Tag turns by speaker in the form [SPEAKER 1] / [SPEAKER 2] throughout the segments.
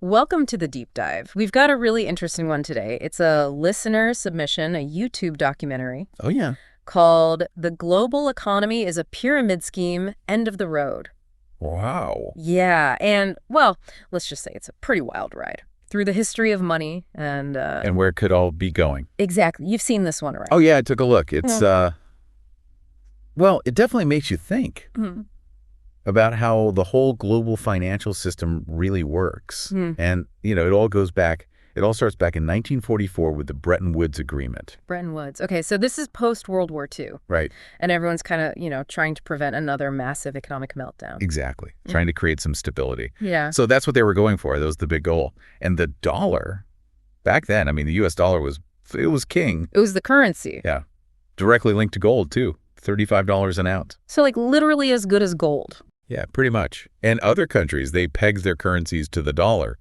[SPEAKER 1] Welcome to the deep dive. We've got a really interesting one today. It's a listener submission, a YouTube documentary
[SPEAKER 2] Oh, yeah.
[SPEAKER 1] called The Global Economy is a Pyramid Scheme, End of the Road.
[SPEAKER 2] Wow.
[SPEAKER 1] Yeah, and, well, let's just say it's a pretty wild ride through the history of money and
[SPEAKER 2] And where it could all be going.
[SPEAKER 1] exactly. You've seen this one, right?
[SPEAKER 2] Oh, yeah, I took a look. It's, well, it definitely makes you think
[SPEAKER 1] Mhm.
[SPEAKER 2] about how the whole global financial system really works. And, it all starts back in 1944 with the Bretton Woods Agreement.
[SPEAKER 1] Bretton Woods. Okay, so this is post-World War II,
[SPEAKER 2] Right.
[SPEAKER 1] and everyone's kind of, trying to prevent another massive economic meltdown.
[SPEAKER 2] Exactly. Trying to create some stability.
[SPEAKER 1] Yeah.
[SPEAKER 2] So that's what they were going for. That was the big goal. And the dollar, back then, the U.S. dollar was king.
[SPEAKER 1] It was the currency.
[SPEAKER 2] Yeah. Directly linked to gold, too. $35 an ounce.
[SPEAKER 1] So, literally as good as gold.
[SPEAKER 2] Yeah, pretty much. And other countries, they pegged their currencies to the dollar.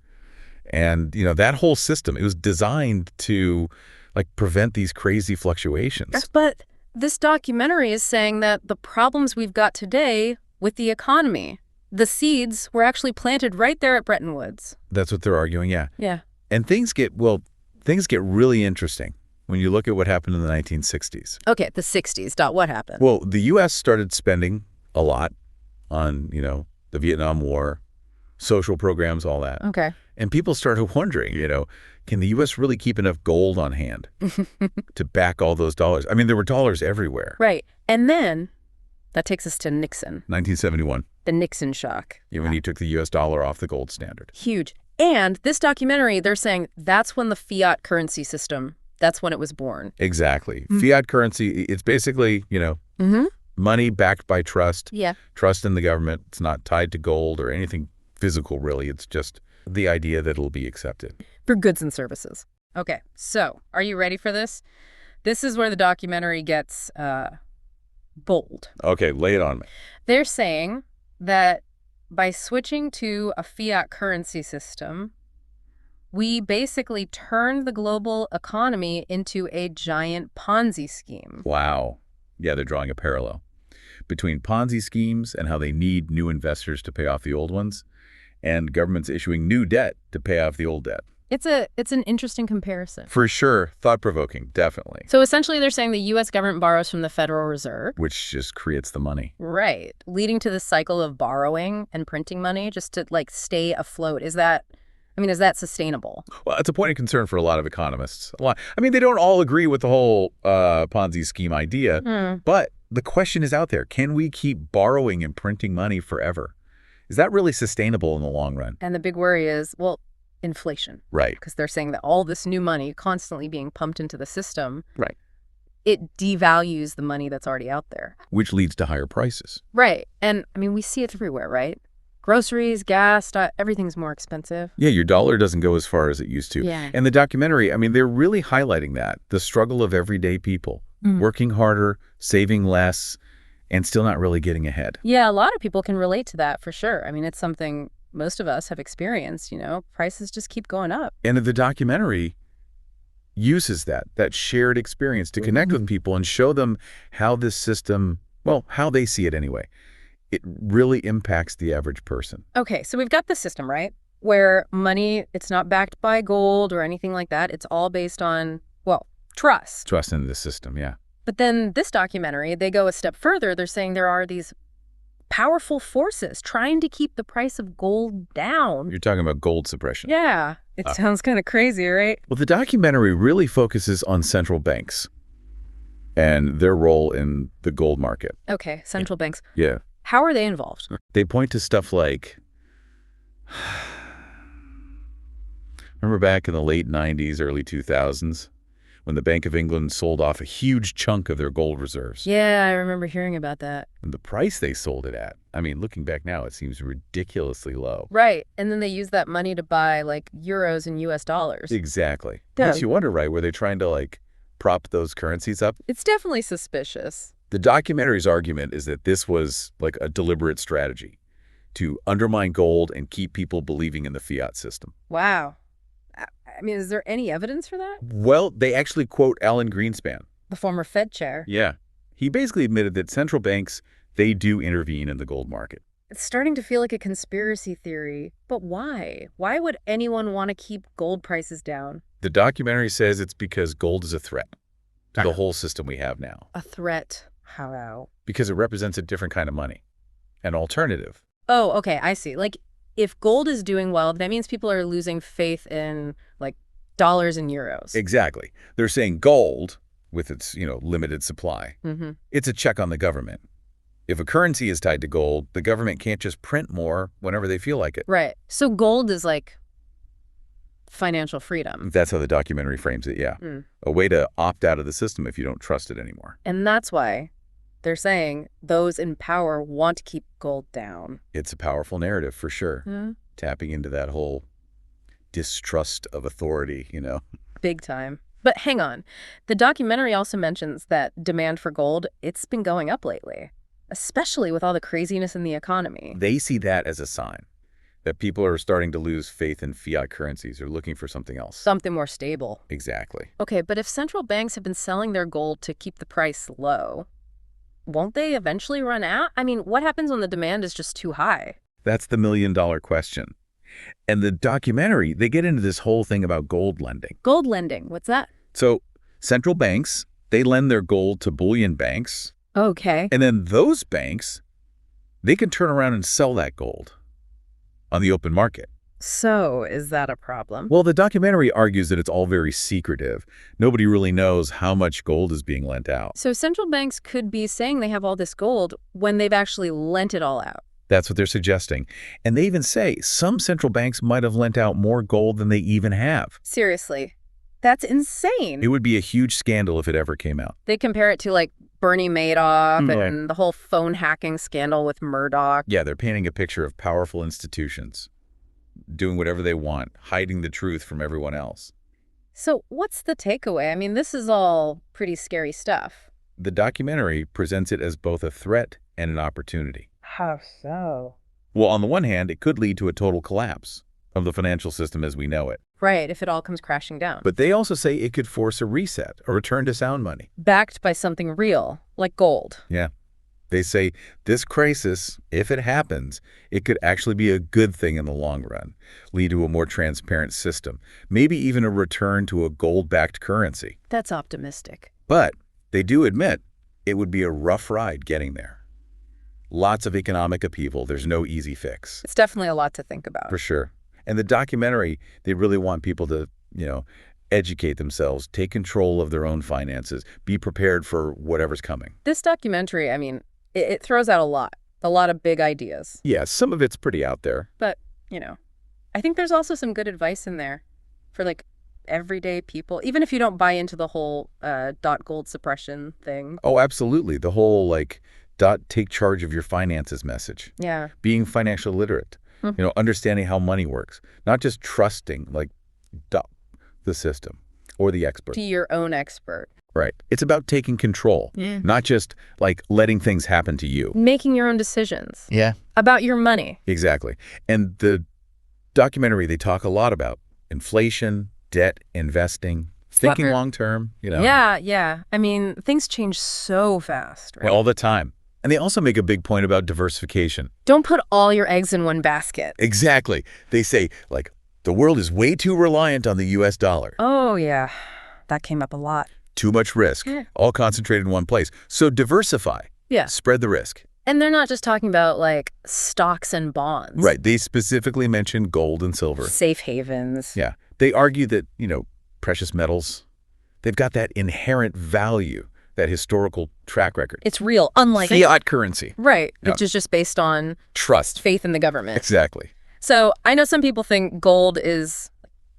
[SPEAKER 2] And, that whole system, it was designed to, prevent these crazy fluctuations.
[SPEAKER 1] But this documentary is saying that the problems we've got today with the economy, the seeds were actually planted right there at Bretton Woods.
[SPEAKER 2] That's what they're arguing, yeah.
[SPEAKER 1] Yeah.
[SPEAKER 2] And things get really interesting when you look at what happened in the 1960s.
[SPEAKER 1] Okay, the 60s. What happened?
[SPEAKER 2] Well, the U.S. started spending a lot on, the Vietnam War, social programs, all that.
[SPEAKER 1] Okay.
[SPEAKER 2] And people started wondering, can the U.S. really keep enough gold on hand to back all those dollars? There were dollars everywhere.
[SPEAKER 1] Right. And then that takes us to Nixon.
[SPEAKER 2] 1971.
[SPEAKER 1] The Nixon shock.
[SPEAKER 2] When he took the U.S. dollar off the gold standard.
[SPEAKER 1] Huge. And this documentary, they're saying that's when the fiat currency system, that's when it was born.
[SPEAKER 2] Exactly. Fiat currency, it's basically, money backed by trust.
[SPEAKER 1] Yeah.
[SPEAKER 2] Trust in the government. It's not tied to gold or anything physical, really. It's just the idea that it'll be accepted.
[SPEAKER 1] For goods and services. Okay, so are you ready for this? This is where the documentary gets bold.
[SPEAKER 2] Okay, lay it on me.
[SPEAKER 1] They're saying that by switching to a fiat currency system, we basically turned the global economy into a giant Ponzi scheme.
[SPEAKER 2] Wow. Yeah, they're drawing a parallel between Ponzi schemes and how they need new investors to pay off the old ones, and governments issuing new debt to pay off the old debt.
[SPEAKER 1] It's an interesting comparison.
[SPEAKER 2] For sure. Thought-provoking, definitely.
[SPEAKER 1] So essentially they're saying the U.S. government borrows from the Federal Reserve.
[SPEAKER 2] Which just creates the money.
[SPEAKER 1] Right. Leading to the cycle of borrowing and printing money just to, stay afloat. Is that sustainable?
[SPEAKER 2] Well, it's a point of concern for a lot of economists. They don't all agree with the whole Ponzi scheme idea, but the question is out there. Can we keep borrowing and printing money forever? Is that really sustainable in the long run?
[SPEAKER 1] And the big worry is, inflation.
[SPEAKER 2] Right.
[SPEAKER 1] Because they're saying that all this new money constantly being pumped into the system,
[SPEAKER 2] Right.
[SPEAKER 1] it devalues the money that's already out there.
[SPEAKER 2] Which leads to higher prices.
[SPEAKER 1] Right. And, we see it everywhere, right? Groceries, gas, everything's more expensive.
[SPEAKER 2] Yeah, your dollar doesn't go as far as it used to.
[SPEAKER 1] Yeah.
[SPEAKER 2] And the documentary, they're really highlighting that, the struggle of everyday people, working harder, saving less, and still not really getting ahead.
[SPEAKER 1] Yeah, a lot of people can relate to that for sure. It's something most of us have experienced, prices just keep going up.
[SPEAKER 2] And the documentary uses that shared experience to connect with people and show them how this system, how they see it anyway. It really impacts the average person.
[SPEAKER 1] Okay, so we've got the system, right? Where money, it's not backed by gold or anything like that. It's all based on, trust.
[SPEAKER 2] Trust in the system, yeah.
[SPEAKER 1] But then this documentary, they go a step further. They're saying there are these powerful forces trying to keep the price of gold down.
[SPEAKER 2] You're talking about gold suppression.
[SPEAKER 1] Yeah, it sounds kind of crazy, right?
[SPEAKER 2] Well, the documentary really focuses on central banks and their role in the gold market.
[SPEAKER 1] Okay, central banks.
[SPEAKER 2] Yeah.
[SPEAKER 1] How are they involved?
[SPEAKER 2] They point to stuff like, remember back in the late 90s, early 2000s, when the Bank of England sold off a huge chunk of their gold reserves?
[SPEAKER 1] Yeah, I remember hearing about that.
[SPEAKER 2] And the price they sold it at, looking back now, it seems ridiculously low.
[SPEAKER 1] Right, and then they use that money to buy, euros and U.S. dollars.
[SPEAKER 2] Exactly.
[SPEAKER 1] Yeah.
[SPEAKER 2] Makes you wonder, right, were they trying to, prop those currencies up?
[SPEAKER 1] It's definitely suspicious.
[SPEAKER 2] The documentary's argument is that this was a deliberate strategy to undermine gold and keep people believing in the fiat system.
[SPEAKER 1] Wow. Is there any evidence for that?
[SPEAKER 2] Well, they actually quote Alan Greenspan.
[SPEAKER 1] The former Fed chair.
[SPEAKER 2] Yeah. He basically admitted that central banks, they do intervene in the gold market.
[SPEAKER 1] It's starting to feel like a conspiracy theory. But why? Why would anyone want to keep gold prices down?
[SPEAKER 2] The documentary says it's because gold is a threat to the whole system we have now.
[SPEAKER 1] A threat? How?
[SPEAKER 2] Because it represents a different kind of money, an alternative.
[SPEAKER 1] Oh, okay, I see. Like, if gold is doing well, that means people are losing faith in, like, dollars and euros.
[SPEAKER 2] Exactly. They're saying gold, with its, limited supply, it's a check on the government. If a currency is tied to gold, the government can't just print more whenever they feel like it.
[SPEAKER 1] Right. So gold is like financial freedom.
[SPEAKER 2] That's how the documentary frames it, yeah. A way to opt out of the system if you don't trust it anymore.
[SPEAKER 1] And that's why they're saying those in power want to keep gold down.
[SPEAKER 2] It's a powerful narrative for sure. Tapping into that whole distrust of authority,
[SPEAKER 1] Big time. But hang on. The documentary also mentions that demand for gold, it's been going up lately, especially with all the craziness in the economy.
[SPEAKER 2] They see that as a sign that people are starting to lose faith in fiat currencies or looking for something else.
[SPEAKER 1] Something more stable.
[SPEAKER 2] Exactly.
[SPEAKER 1] Okay, but if central banks have been selling their gold to keep the price low, won't they eventually run out? I mean, what happens when the demand is just too high?
[SPEAKER 2] That's the million-dollar question. And the documentary, they get into this whole thing about gold lending.
[SPEAKER 1] Gold lending, what's that?
[SPEAKER 2] So central banks, they lend their gold to bullion banks.
[SPEAKER 1] Okay.
[SPEAKER 2] And then those banks, they can turn around and sell that gold on the open market.
[SPEAKER 1] So, is that a problem?
[SPEAKER 2] Well, the documentary argues that it's all very secretive. Nobody really knows how much gold is being lent out.
[SPEAKER 1] So central banks could be saying they have all this gold when they've actually lent it all out.
[SPEAKER 2] That's what they're suggesting. And they even say some central banks might have lent out more gold than they even have.
[SPEAKER 1] Seriously. That's insane.
[SPEAKER 2] It would be a huge scandal if it ever came out.
[SPEAKER 1] They compare it to, like, Bernie Madoff and the whole phone hacking scandal with Murdoch.
[SPEAKER 2] Yeah, they're painting a picture of powerful institutions doing whatever they want, hiding the truth from everyone else.
[SPEAKER 1] So what's the takeaway? I mean, this is all pretty scary stuff.
[SPEAKER 2] The documentary presents it as both a threat and an opportunity.
[SPEAKER 1] How so?
[SPEAKER 2] Well, on the one hand, it could lead to a total collapse of the financial system as we know it.
[SPEAKER 1] Right, if it all comes crashing down.
[SPEAKER 2] But they also say it could force a reset, a return to sound money.
[SPEAKER 1] Backed by something real, like gold.
[SPEAKER 2] Yeah. They say this crisis, if it happens, it could actually be a good thing in the long run, lead to a more transparent system, maybe even a return to a gold-backed currency.
[SPEAKER 1] That's optimistic.
[SPEAKER 2] But they do admit it would be a rough ride getting there. Lots of economic upheaval. There's no easy fix.
[SPEAKER 1] It's definitely a lot to think about.
[SPEAKER 2] For sure. And the documentary, they really want people to, educate themselves, take control of their own finances, be prepared for whatever's coming.
[SPEAKER 1] This documentary, I mean, it throws out a lot of big ideas.
[SPEAKER 2] Yeah, some of it's pretty out there.
[SPEAKER 1] But, I think there's also some good advice in there for, like, everyday people, even if you don't buy into the whole gold suppression thing.
[SPEAKER 2] Oh, absolutely. The whole, take charge of your finances message.
[SPEAKER 1] Yeah.
[SPEAKER 2] Being financially literate. Understanding how money works. Not just trusting, the system or the expert.
[SPEAKER 1] To your own expert.
[SPEAKER 2] Right. It's about taking control, not just, letting things happen to you.
[SPEAKER 1] Making your own decisions.
[SPEAKER 2] Yeah.
[SPEAKER 1] About your money.
[SPEAKER 2] Exactly. And the documentary, they talk a lot about inflation, debt, investing, thinking long-term,
[SPEAKER 1] Yeah. I mean, things change so fast, right?
[SPEAKER 2] All the time. And they also make a big point about diversification.
[SPEAKER 1] Don't put all your eggs in one basket.
[SPEAKER 2] Exactly. They say, the world is way too reliant on the U.S. dollar.
[SPEAKER 1] Oh, yeah. That came up a lot.
[SPEAKER 2] Too much risk, all concentrated in one place. So diversify.
[SPEAKER 1] Yeah.
[SPEAKER 2] Spread the risk.
[SPEAKER 1] And they're not just talking about, stocks and bonds.
[SPEAKER 2] Right. They specifically mention gold and silver.
[SPEAKER 1] Safe havens.
[SPEAKER 2] Yeah. They argue that, precious metals, they've got that inherent value, that historical track record.
[SPEAKER 1] It's real, unlike
[SPEAKER 2] fiat currency.
[SPEAKER 1] Right, which is just based on
[SPEAKER 2] trust,
[SPEAKER 1] faith in the government.
[SPEAKER 2] Exactly.
[SPEAKER 1] So I know some people think gold is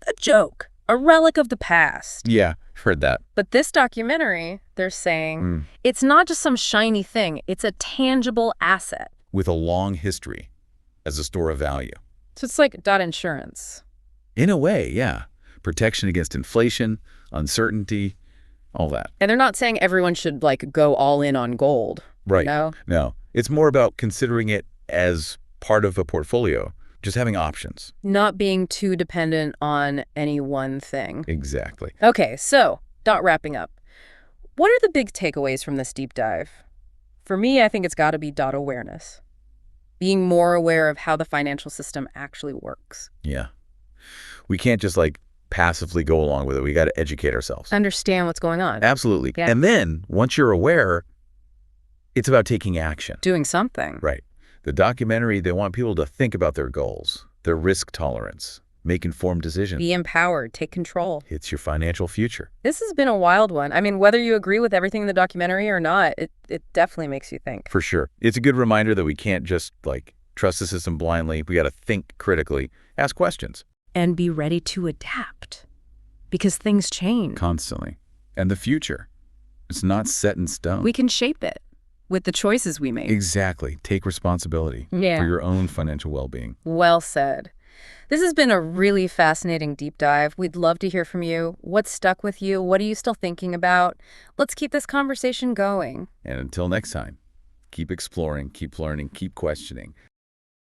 [SPEAKER 1] a joke, a relic of the past.
[SPEAKER 2] Yeah, heard that.
[SPEAKER 1] But this documentary, they're saying, it's not just some shiny thing. It's a tangible asset.
[SPEAKER 2] With a long history as a store of value.
[SPEAKER 1] So it's like insurance.
[SPEAKER 2] In a way, yeah. Protection against inflation, uncertainty, all that.
[SPEAKER 1] And they're not saying everyone should, go all in on gold.
[SPEAKER 2] Right.
[SPEAKER 1] No?
[SPEAKER 2] It's more about considering it as part of a portfolio, just having options.
[SPEAKER 1] Not being too dependent on any one thing.
[SPEAKER 2] Exactly.
[SPEAKER 1] Okay, so, wrapping up. What are the big takeaways from this deep dive? For me, I think it's got to be awareness. being more aware of how the financial system actually works.
[SPEAKER 2] Yeah. We can't just like passively go along with it. We got to educate ourselves.
[SPEAKER 1] Understand what's going on.
[SPEAKER 2] Absolutely.
[SPEAKER 1] Yeah.
[SPEAKER 2] And then once you're aware, it's about taking action.
[SPEAKER 1] Doing something.
[SPEAKER 2] Right. The documentary, they want people to think about their goals, their risk tolerance, make informed decisions.
[SPEAKER 1] Be empowered. Take control.
[SPEAKER 2] It's your financial future.
[SPEAKER 1] This has been a wild one. I mean, whether you agree with everything in the documentary or not, it definitely makes you think.
[SPEAKER 2] For sure. It's a good reminder that we can't just like trust the system blindly. We got to think critically, ask questions.
[SPEAKER 1] And be ready to adapt. Because things change.
[SPEAKER 2] Constantly. And the future, it's not set in stone.
[SPEAKER 1] We can shape it with the choices we make.
[SPEAKER 2] Exactly. Take responsibility for your own financial well-being.
[SPEAKER 1] Well said. This has been a really fascinating deep dive. We'd love to hear from you. What's stuck with you? What are you still thinking about? Let's keep this conversation going.
[SPEAKER 2] And until next time, keep exploring, keep learning, keep questioning.